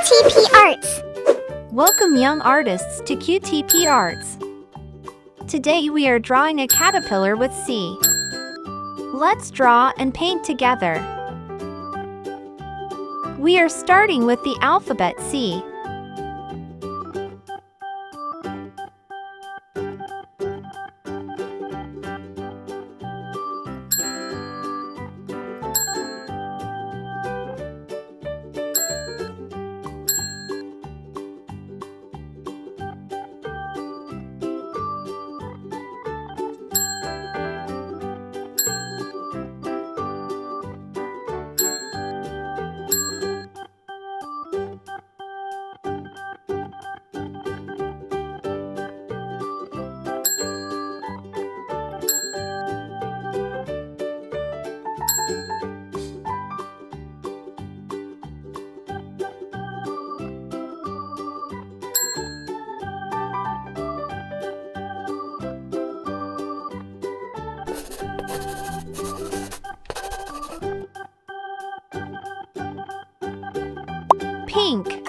QTP ARTS. Welcome young artists to QTP ARTS. Today we are drawing a caterpillar with C. Let's draw and paint together. We are starting with the alphabet C. Pink.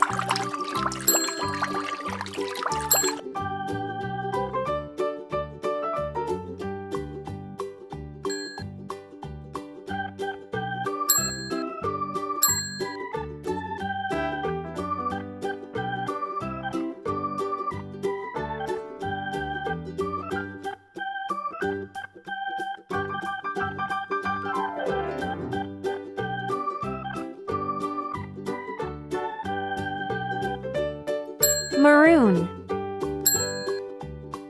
Maroon.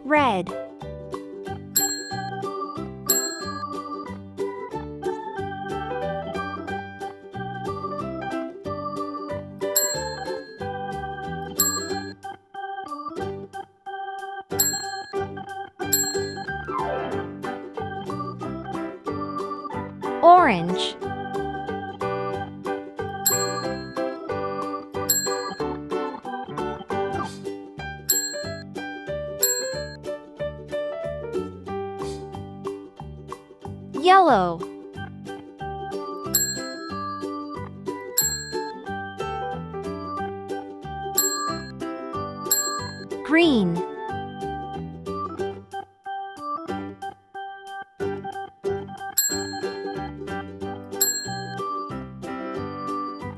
Red. Orange. Yellow. Green.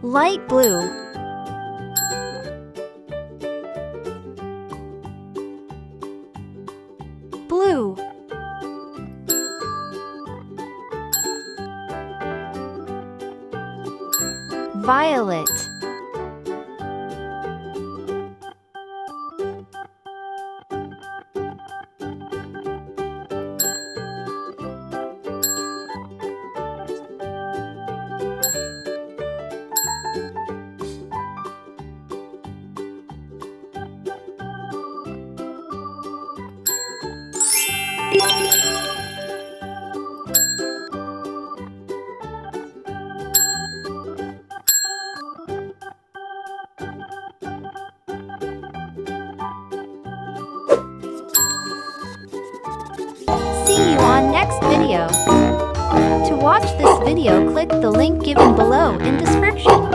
Light blue. Blue. Violet. See you on next video. To watch this video, click the link given below in description.